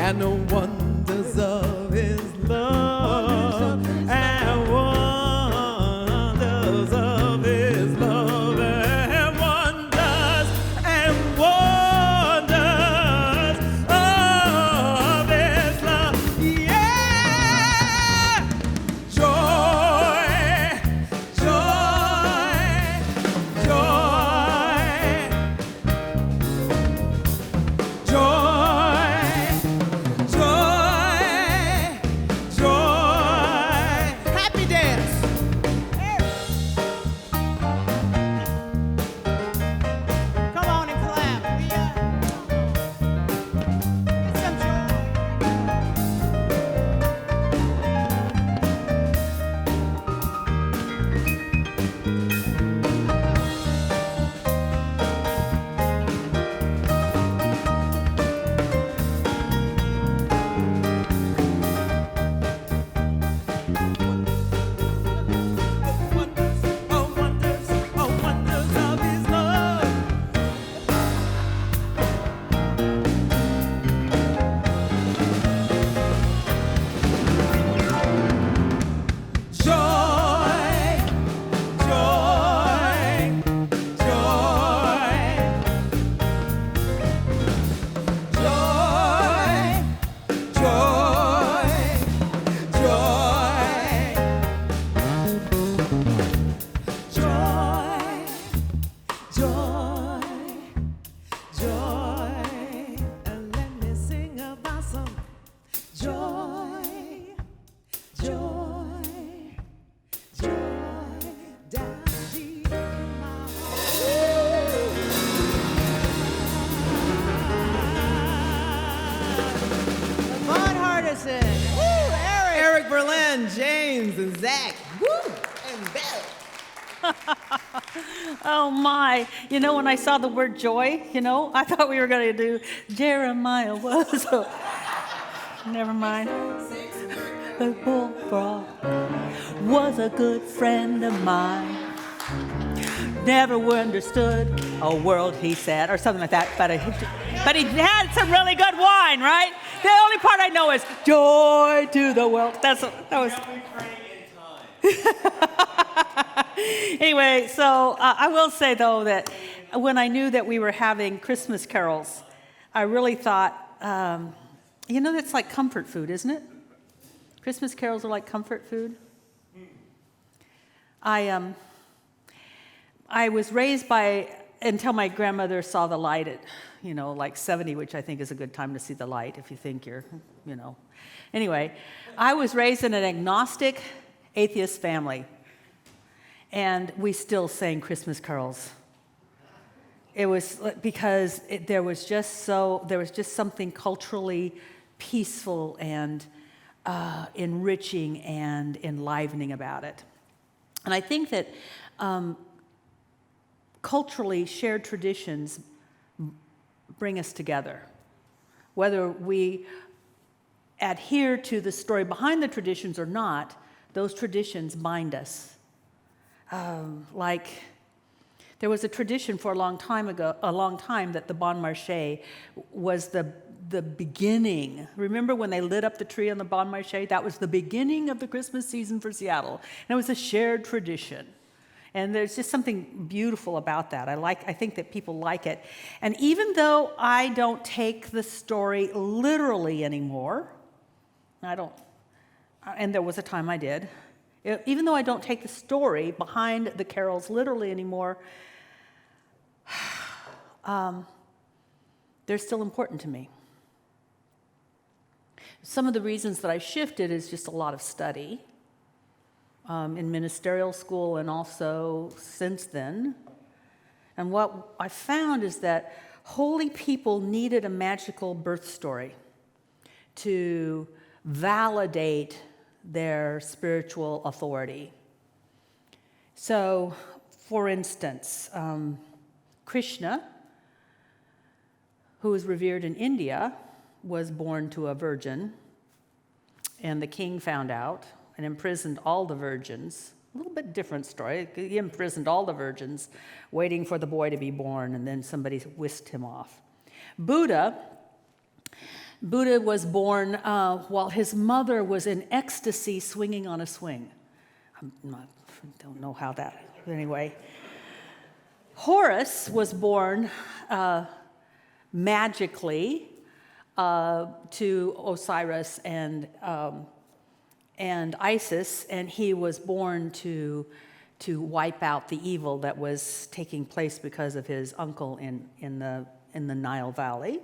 and the wonders of his love, and wonders of his love, and wonders of his love. Yeah! Joy, joy, joy, joy. Happy dance. Come on and clap. Get some joy. Wonders, oh wonders of his love. Joy, joy, joy, joy, joy, and let me sing about some joy, joy, down deep in my heart. Hardison, Eric Berlin, James, and Zach, and Belle. Oh my, when I saw the word joy, I thought we were going to do Jeremiah was. Never mind. The bullfrog was a good friend of mine. Never understood a world, he said, or something like that. But he had some really good wine, right? The only part I know is joy to the world. That was. Anyway, so I will say, though, that when I knew that we were having Christmas carols, I really thought, that's like comfort food, isn't it? Christmas carols are like comfort food. I was raised until my grandmother saw the light at, like 70, which I think is a good time to see the light if you think you're, Anyway, I was raised in an agnostic, atheist family. And we still sang Christmas carols. It was because there was just something culturally peaceful and enriching and enlivening about it. And I think that culturally shared traditions bring us together. Whether we adhere to the story behind the traditions or not, those traditions bind us. Like there was a tradition for a long time that the Bon Marché was the beginning. Remember when they lit up the tree on the Bon Marché? That was the beginning of the Christmas season for Seattle. And it was a shared tradition. And there's just something beautiful about that. I think that people like it. And even though I don't take the story literally anymore, and there was a time I did, even though I don't take the story behind the carols literally anymore, they're still important to me. Some of the reasons that I shifted is just a lot of study in ministerial school and also since then. And what I found is that holy people needed a magical birth story to validate their spiritual authority. So, for instance, Krishna, who was revered in India, was born to a virgin, and the king found out and imprisoned all the virgins. A little bit different story. He imprisoned all the virgins, waiting for the boy to be born, and then somebody whisked him off. Buddha Buddha was born while his mother was in ecstasy swinging on a swing. Don't know how that, anyway. Horus was born magically to Osiris and Isis, and he was born to wipe out the evil that was taking place because of his uncle in the Nile Valley.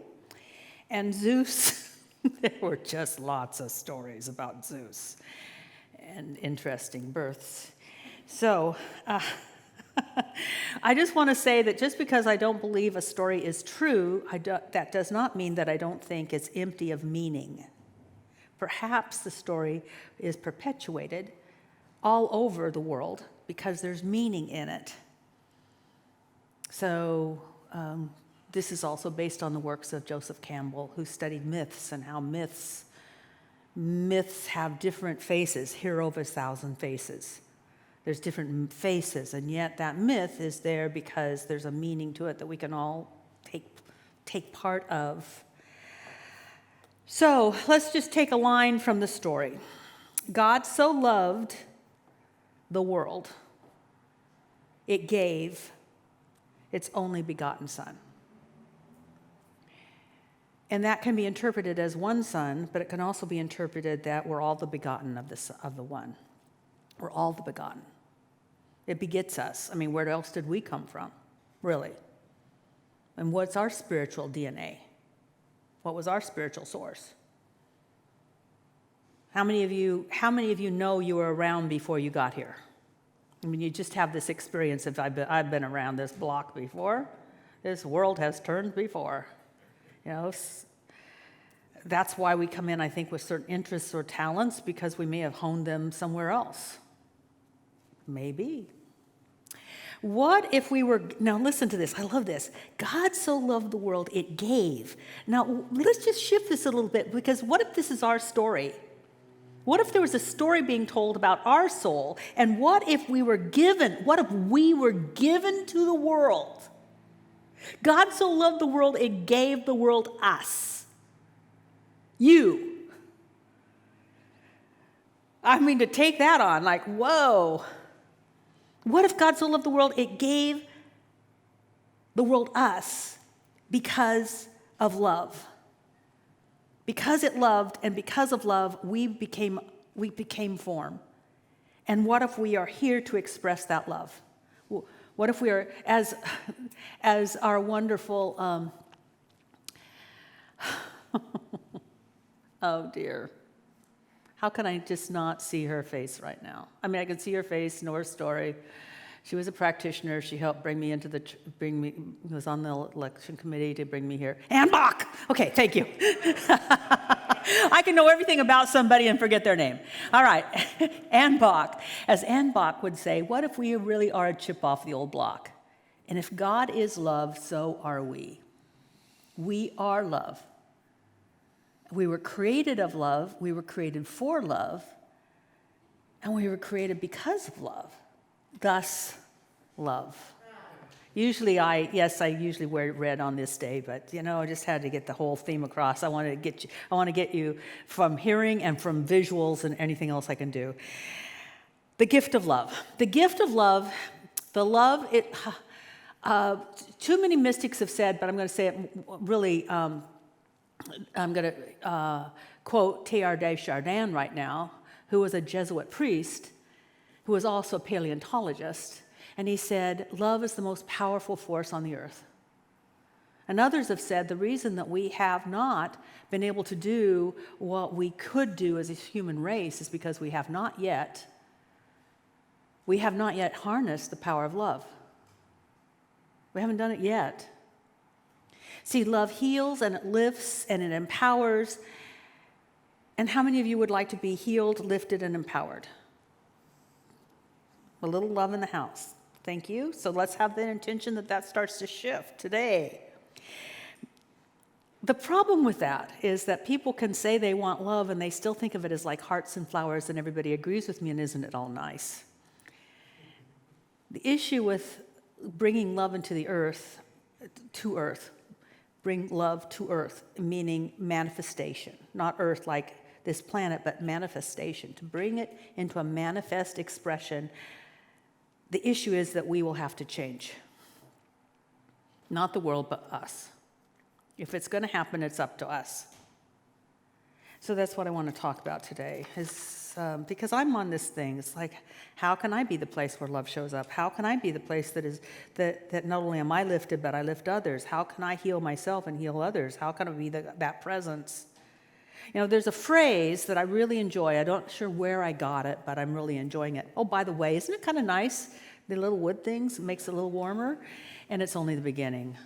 And Zeus, there were just lots of stories about Zeus and interesting births. So I just want to say that just because I don't believe a story is true, that does not mean that I don't think it's empty of meaning. Perhaps the story is perpetuated all over the world because there's meaning in it. So this is also based on the works of Joseph Campbell, who studied myths and how myths have different faces, hero of 1,000 faces. There's different faces, and yet that myth is there because there's a meaning to it that we can all take part of. So let's just take a line from the story. God so loved the world, it gave its only begotten Son. And that can be interpreted as one son, but it can also be interpreted that we're all the begotten of the one. We're all the begotten. It begets us. I mean, where else did we come from, really? And what's our spiritual DNA? What was our spiritual source? How many of you know you were around before you got here? I mean, you just have this experience of I've been around this block before. This world has turned before. You know, that's why we come in, I think, with certain interests or talents, because we may have honed them somewhere else. Maybe. What if we were, now listen to this, I love this. God so loved the world, it gave. Now, let's just shift this a little bit, because what if this is our story? What if there was a story being told about our soul, and what if we were given to the world? God so loved the world, it gave the world us. You. I mean, to take that on, like, whoa. What if God so loved the world, it gave the world us because of love? Because it loved, and because of love, we became form. And what if we are here to express that love? What if we are, as our wonderful, oh dear, how can I just not see her face right now? I mean, I can see her face, know her story. She was a practitioner. She helped was on the election committee to bring me here. Ann Bach! Okay, thank you. I can know everything about somebody and forget their name. All right, Ann Bach. As Ann Bach would say, what if we really are a chip off the old block? And if God is love, so are we. We are love. We were created of love, we were created for love, and we were created because of love. Thus, love. Usually I usually wear red on this day, but I just had to get the whole theme across. I want to get you from hearing and from visuals and anything else I can do. The gift of love. The gift of love, too many mystics have said, but I'm going to say it really, I'm going to quote Teilhard de Chardin right now, who was a Jesuit priest, who was also a paleontologist. And he said, love is the most powerful force on the earth. And others have said the reason that we have not been able to do what we could do as a human race is because we have not yet harnessed the power of love. We haven't done it yet. See, love heals and it lifts and it empowers. And how many of you would like to be healed, lifted, and empowered? A little love in the house. Thank you. So let's have the intention that starts to shift today. The problem with that is that people can say they want love and they still think of it as like hearts and flowers and everybody agrees with me, and isn't it all nice? The issue with bringing love into the earth, to earth, bring love to earth, meaning manifestation. Not earth like this planet, but manifestation. To bring it into a manifest expression. The issue is that we will have to change. Not the world, but us. If it's going to happen, it's up to us. So that's what I want to talk about today, is because I'm on this thing. It's like, how can I be the place where love shows up? How can I be the place that not only am I lifted, but I lift others? How can I heal myself and heal others? How can I be that presence? You know, there's a phrase that I really enjoy. I'm not sure where I got it, but I'm really enjoying it. Oh, by the way, isn't it kind of nice? The little wood things, it makes it a little warmer. And it's only the beginning.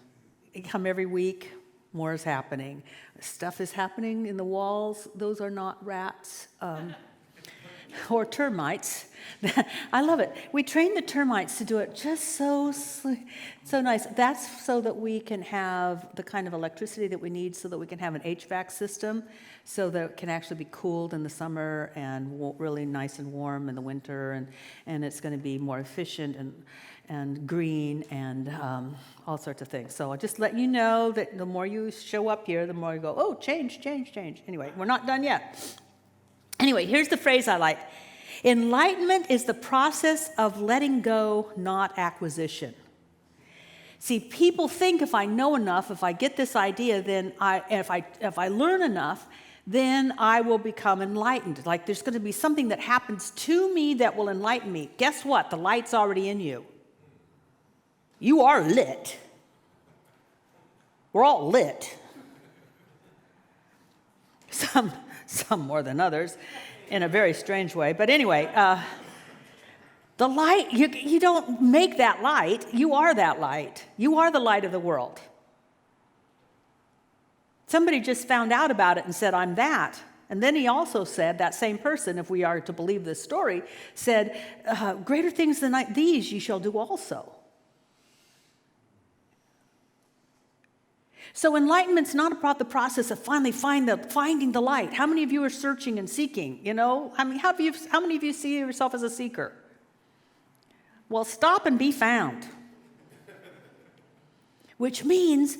You come every week. More is happening. Stuff is happening in the walls. Those are not rats or termites. I love it. We train the termites to do it just so nice. That's so that we can have the kind of electricity that we need, so that we can have an HVAC system, so that it can actually be cooled in the summer and really nice and warm in the winter, and it's going to be more efficient and green and all sorts of things. So I'll just let you know that the more you show up here, the more you go, oh, change. Anyway, we're not done yet. Anyway, here's the phrase I like. Enlightenment is the process of letting go, not acquisition. See, people think if I know enough, if I get this idea, then if I learn enough, then I will become enlightened. Like there's going to be something that happens to me that will enlighten me. Guess what? The light's already in you. You are lit. We're all lit. Some more than others, in a very strange way. But anyway, the light, you don't make that light. You are that light. You are the light of the world. Somebody just found out about it and said, I'm that. And then he also said, that same person, if we are to believe this story, said, greater things than these you shall do also. So enlightenment's not about the process of finally finding the light. How many of you are searching and seeking? You know, I mean, how many of you see yourself as a seeker? Well, stop and be found. Which means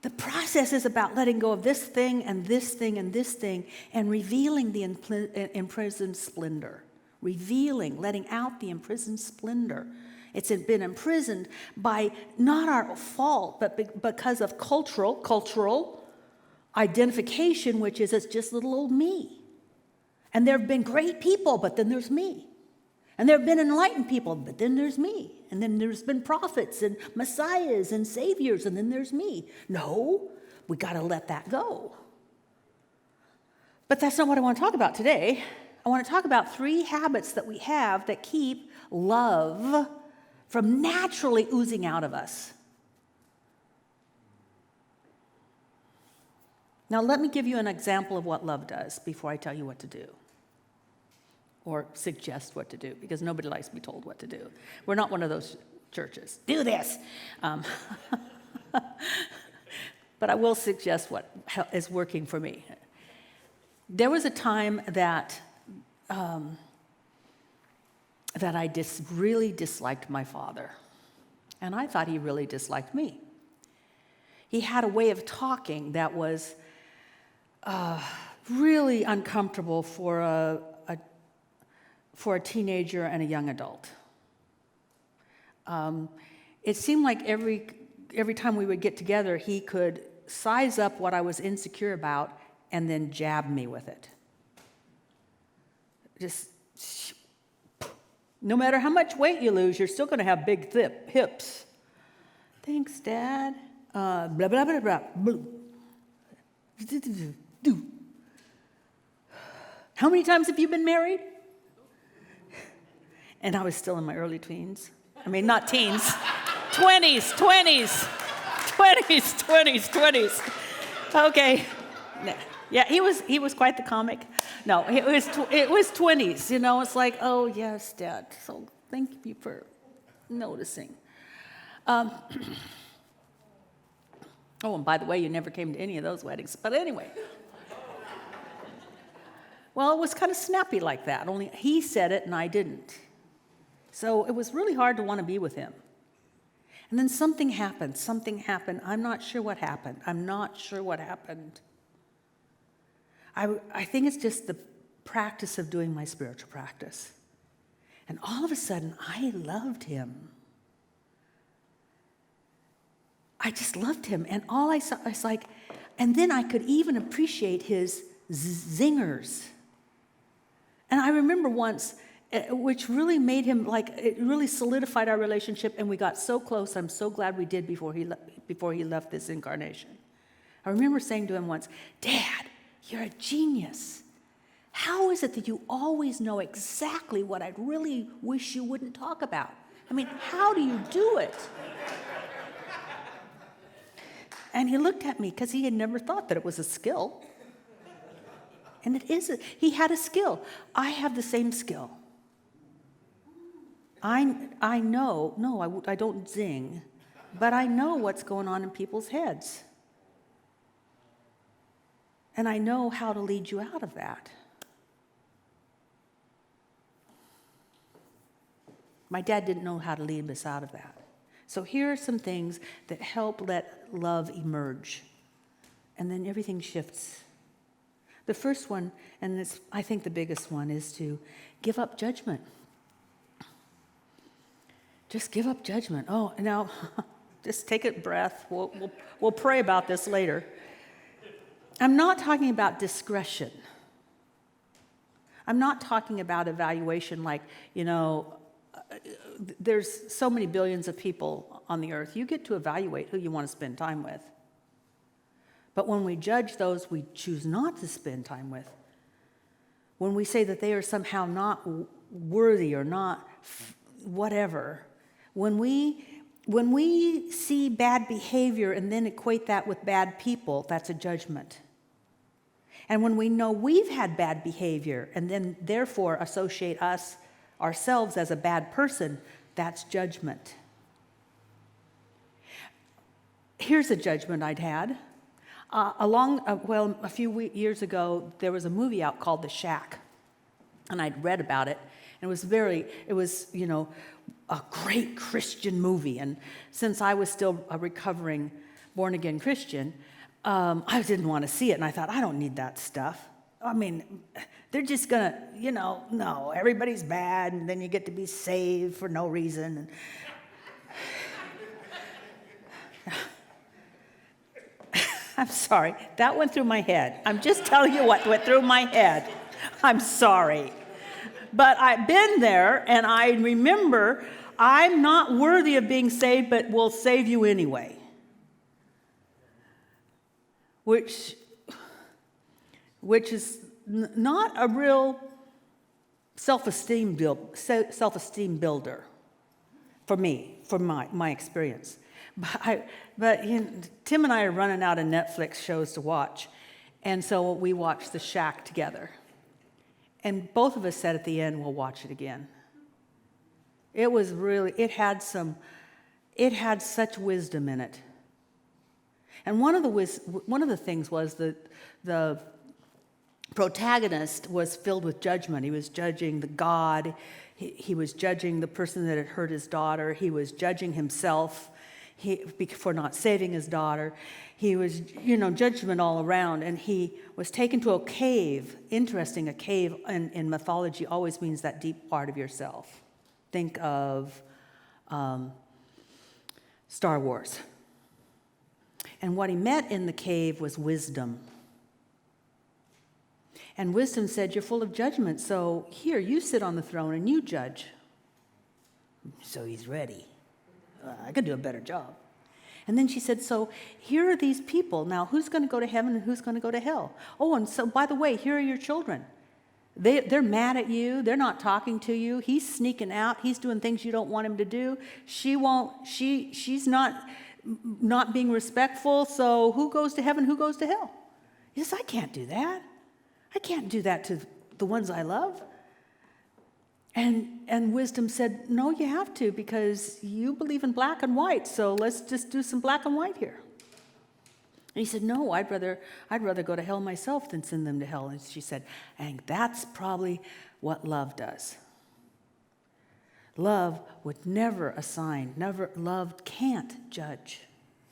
the process is about letting go of this thing and this thing and this thing and revealing the imprisoned splendor. Revealing, letting out the imprisoned splendor. It's been imprisoned by not our fault, but because of cultural identification, which is it's just little old me. And there have been great people, but then there's me. And there have been enlightened people, but then there's me. And then there's been prophets and messiahs and saviors, and then there's me. No, we got to let that go. But that's not what I want to talk about today. I want to talk about 3 habits that we have that keep love from naturally oozing out of us. Now, let me give you an example of what love does before I tell you what to do. Or suggest what to do, because nobody likes to be told what to do. We're not one of those churches. Do this. But I will suggest what is working for me. There was a time that I really disliked my father. And I thought he really disliked me. He had a way of talking that was really uncomfortable for a teenager and a young adult. It seemed like every time we would get together, he could size up what I was insecure about and then jab me with it. Just, no matter how much weight you lose, you're still going to have big hips. Thanks, Dad. Blah, blah, blah, blah, blah. How many times have you been married? And I was still in my early teens. I mean, not teens. 20s. Okay. Yeah, he was quite the comic. No, it was 20s. You know, it's like, oh yes, Dad. So thank you for noticing. Oh, and by the way, you never came to any of those weddings. But anyway. Well, it was kind of snappy like that. Only he said it and I didn't. So it was really hard to want to be with him. And then something happened. I'm not sure what happened. I think it's just the practice of doing my spiritual practice. And all of a sudden, I loved him. I just loved him. And all I saw, I was like, and then I could even appreciate his zingers. And I remember once, which really made him, like, it really solidified our relationship, and we got so close. I'm so glad we did before he left this incarnation. I remember saying to him once, "Dad, you're a genius. How is it that you always know exactly what I really wish you wouldn't talk about? I mean, how do you do it?" And he looked at me because he had never thought that it was a skill. And it is. He had a skill. I have the same skill. I know, no, I don't zing, but I know what's going on in people's heads. And I know how to lead you out of that. My dad didn't know how to lead us out of that. So here are some things that help let love emerge. And then everything shifts. The first one, and it's, I think the biggest one, is to give up judgment. Just give up judgment. Oh, now, just take a breath. We'll pray about this later. I'm not talking about discretion. I'm not talking about evaluation like, there's so many billions of people on the earth. You get to evaluate who you want to spend time with. But when we judge those we choose not to spend time with, when we say that they are somehow not worthy or not whatever, when we see bad behavior and then equate that with bad people, that's a judgment. And when we know we've had bad behavior and then therefore associate ourselves as a bad person, that's judgment. Here's a judgment I'd had. A few years ago, there was a movie out called The Shack, and I'd read about it, and it was a great Christian movie. And since I was still a recovering born-again Christian, I didn't want to see it, and I thought, I don't need that stuff. I mean, they're just gonna, no, everybody's bad, and then you get to be saved for no reason. I'm sorry, that went through my head. I'm just telling you what went through my head. I'm sorry. But I've been there, and I remember I'm not worthy of being saved, but will save you anyway. Which is not a real self-esteem builder for me, for my experience. But Tim and I are running out of Netflix shows to watch, and so we watched The Shack together. And both of us said at the end, we'll watch it again. It had such wisdom in it. And one of the things was that the protagonist was filled with judgment. He was judging the God. He was judging the person that had hurt his daughter. He was judging himself for not saving his daughter. He was, judgment all around. And he was taken to a cave. Interesting, a cave in mythology always means that deep part of yourself. Think of Star Wars. And what he met in the cave was wisdom. And wisdom said, you're full of judgment, so here, you sit on the throne and you judge. So he's ready. I could do a better job. And then she said, so here are these people. Now, who's going to go to heaven and who's going to go to hell? Oh, and so, by the way, here are your children. They're mad at you. They're not talking to you. He's sneaking out. He's doing things you don't want him to do. She's not being respectful, so who goes to heaven, who goes to hell? He says, I can't do that. I can't do that to the ones I love. And wisdom said, no, you have to, because you believe in black and white, so let's just do some black and white here. And he said, no, I'd rather go to hell myself than send them to hell. And she said, and that's probably what love does. Love would never assign, love can't judge.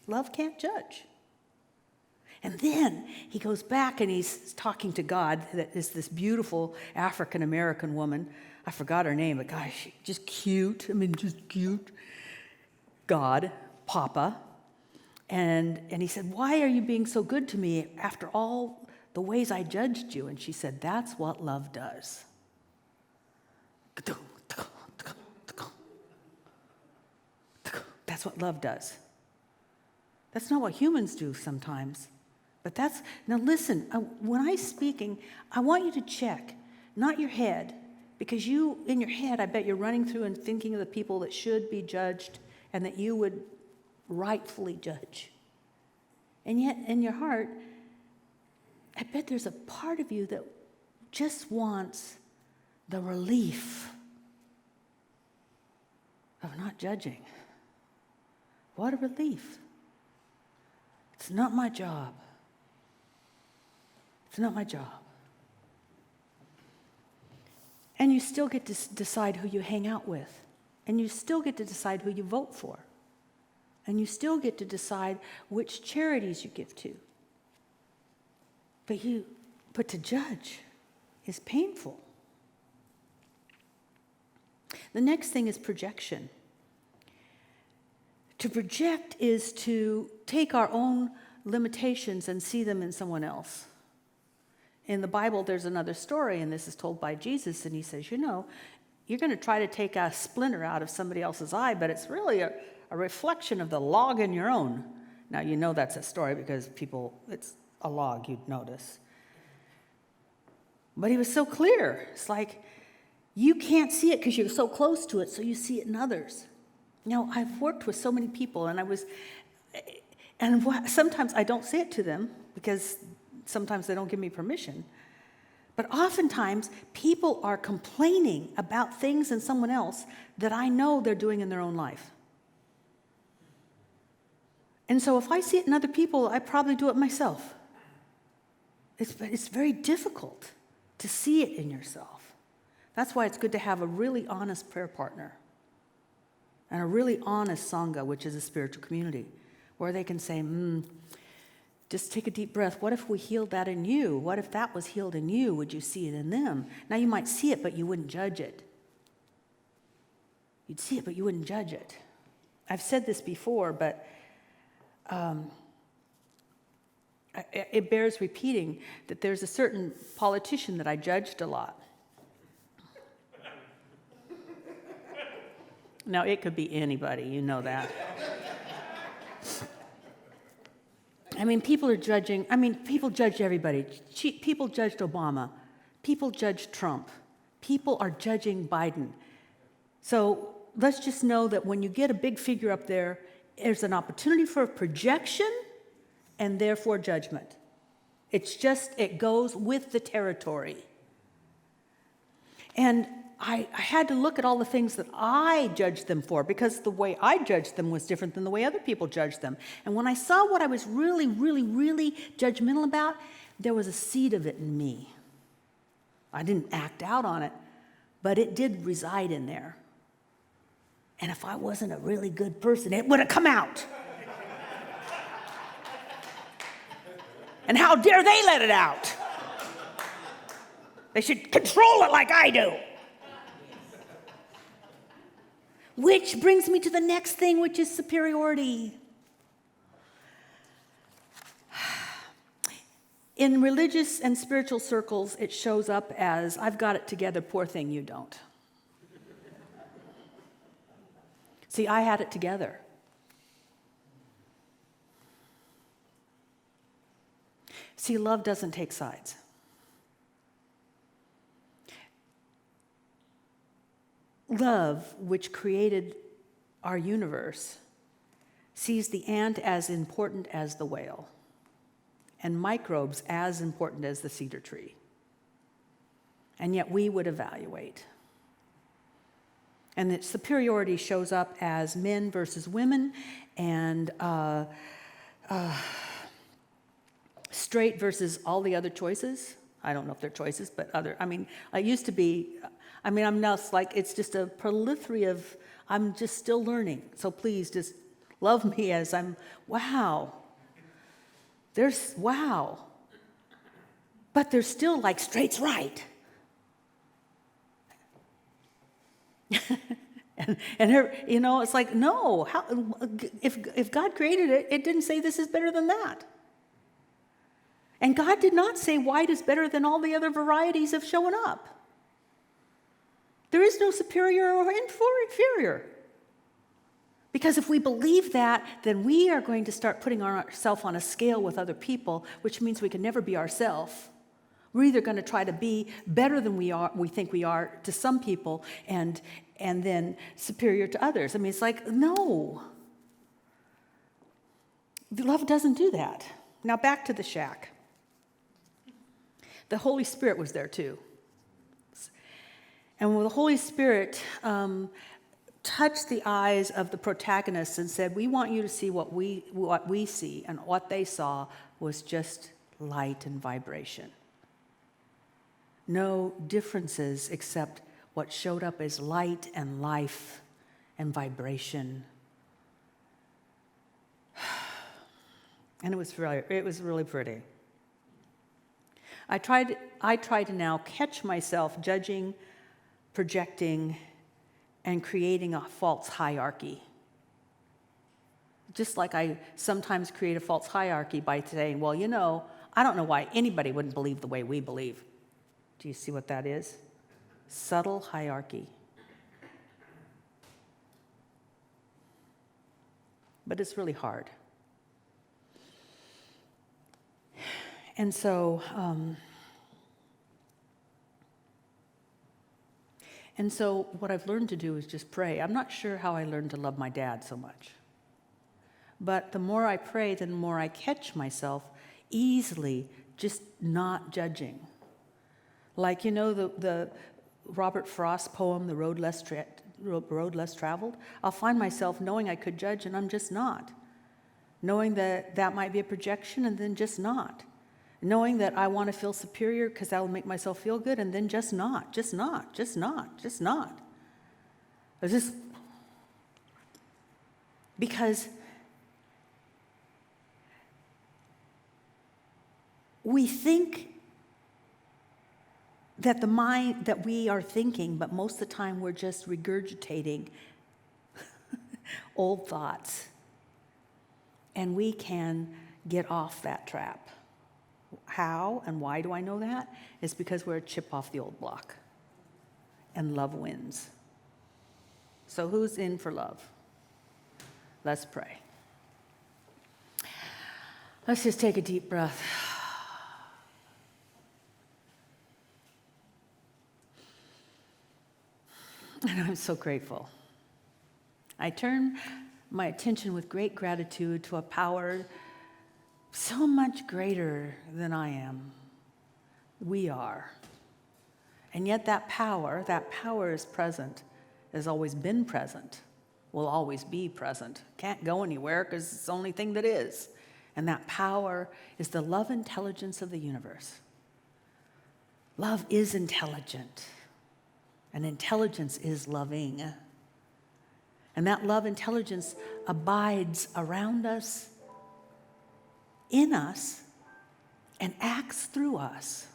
Love can't judge. And then he goes back and he's talking to God, that is this beautiful African-American woman. I forgot her name, but gosh, she's just cute. Just cute. God, Papa. And he said, why are you being so good to me after all the ways I judged you? And she said, that's what love does. That's what love does. That's not what humans do sometimes. But now listen, when I'm speaking, I want you to check, not your head, because in your head, I bet you're running through and thinking of the people that should be judged and that you would rightfully judge. And yet, in your heart, I bet there's a part of you that just wants the relief of not judging. What a relief. It's not my job. It's not my job. And you still get to decide who you hang out with. And you still get to decide who you vote for. And you still get to decide which charities you give to. But to judge is painful. The next thing is projection. To project is to take our own limitations and see them in someone else. In the Bible, there's another story, and this is told by Jesus, and he says, you're going to try to take a splinter out of somebody else's eye, but it's really a reflection of the log in your own. Now, that's a story because it's a log, you'd notice. But he was so clear. It's like, you can't see it because you're so close to it, so you see it in others. I've worked with so many people, and sometimes I don't say it to them because sometimes they don't give me permission. But oftentimes, people are complaining about things in someone else that I know they're doing in their own life. And so if I see it in other people, I probably do it myself. It's very difficult to see it in yourself. That's why it's good to have a really honest prayer partner and a really honest Sangha, which is a spiritual community, where they can say, just take a deep breath. What if we healed that in you? What if that was healed in you? Would you see it in them? Now, you might see it, but you wouldn't judge it. You'd see it, but you wouldn't judge it. I've said this before, but it bears repeating that there's a certain politician that I judged a lot. Now, it could be anybody, you know that. People are judging. People judge everybody. People judged Obama. People judged Trump. People are judging Biden. So let's just know that when you get a big figure up there, there's an opportunity for projection and therefore judgment. It goes with the territory. And I had to look at all the things that I judged them for, because the way I judged them was different than the way other people judged them. And when I saw what I was really, really, really judgmental about, there was a seed of it in me. I didn't act out on it, but it did reside in there. And if I wasn't a really good person, it would have come out. And how dare they let it out? They should control it like I do. Which brings me to the next thing, which is superiority. In religious and spiritual circles, it shows up as, I've got it together, poor thing, you don't. See, I had it together. See, love doesn't take sides. Love, which created our universe, sees the ant as important as the whale, and microbes as important as the cedar tree. And yet we would evaluate. And that superiority shows up as men versus women, and straight versus all the other choices. I don't know if they're choices, but I used to be, I mean, I'm not like, it's just a proliferary of, I'm just still learning. So please just love me as I'm, wow. Wow. But there's still like straight's right. and her, it's like, no, how, if God created it, it didn't say this is better than that. And God did not say white is better than all the other varieties of showing up. There is no superior or inferior. Because if we believe that, then we are going to start putting ourselves on a scale with other people, which means we can never be ourselves. We're either going to try to be better than we think we are to some people, and then superior to others. I mean, it's like, no. Love doesn't do that. Now back to the shack. The Holy Spirit was there too. And when the Holy Spirit touched the eyes of the protagonists and said, we want you to see what we see, and what they saw was just light and vibration. No differences except what showed up as light and life and vibration. And it was really pretty. I try to now catch myself judging, projecting, and creating a false hierarchy. Just like I sometimes create a false hierarchy by saying, well, I don't know why anybody wouldn't believe the way we believe. Do you see what that is? Subtle hierarchy. But it's really hard. And so, what I've learned to do is just pray. I'm not sure how I learned to love my dad so much. But the more I pray, the more I catch myself easily just not judging. Like, the Robert Frost poem, The Road Less Traveled? I'll find myself knowing I could judge, and I'm just not. Knowing that might be a projection, and then just not. Knowing that I want to feel superior because that will make myself feel good, and then just not. Because we think that the mind that we are thinking, but most of the time we're just regurgitating old thoughts. And we can get off that trap. How and why do I know that? It's because we're a chip off the old block. And love wins. So who's in for love? Let's pray. Let's just take a deep breath. And I'm so grateful. I turn my attention with great gratitude to a power so much greater than I am. We are. And yet that power is present, has always been present, will always be present. Can't go anywhere because it's the only thing that is. And that power is the love intelligence of the universe. Love is intelligent. And intelligence is loving. And that love intelligence abides around us, in us, and acts through us.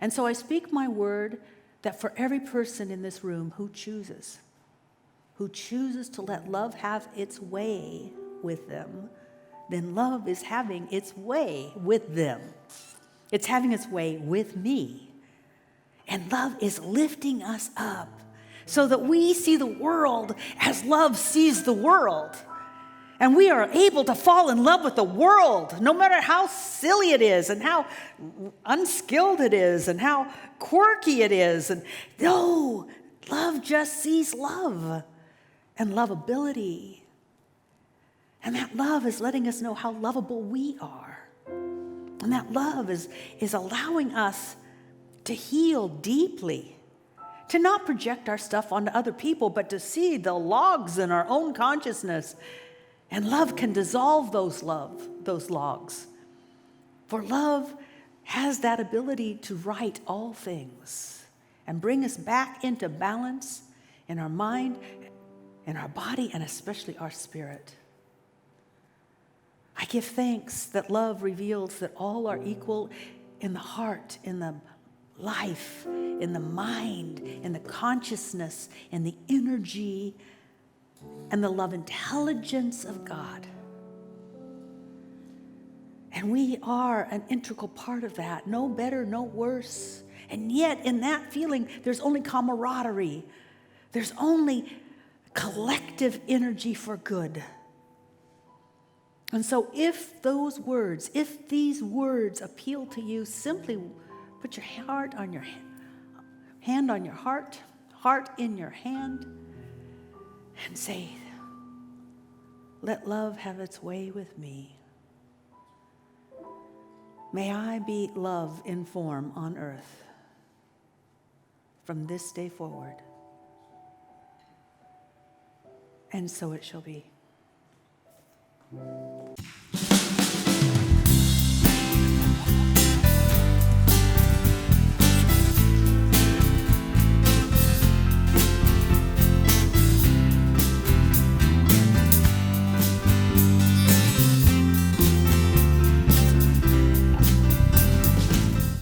And so I speak my word that for every person in this room who chooses to let love have its way with them, then love is having its way with them. It's having its way with me. And love is lifting us up so that we see the world as love sees the world. And we are able to fall in love with the world, no matter how silly it is and how unskilled it is and how quirky it is. And no, love just sees love and lovability. And that love is letting us know how lovable we are. And that love is allowing us to heal deeply, to not project our stuff onto other people, but to see the logs in our own consciousness. And love can dissolve those logs. For love has that ability to right all things and bring us back into balance in our mind, in our body, and especially our spirit. I give thanks that love reveals that all are equal in the heart, in the life, in the mind, in the consciousness, in the energy, and the love intelligence of God. And we are an integral part of that, no better, no worse. And yet, in that feeling, there's only camaraderie. There's only collective energy for good. And so if these words appeal to you, simply put your heart on your hand on your heart in your hand, and say, let love have its way with me. May I be love in form on earth from this day forward. And so it shall be.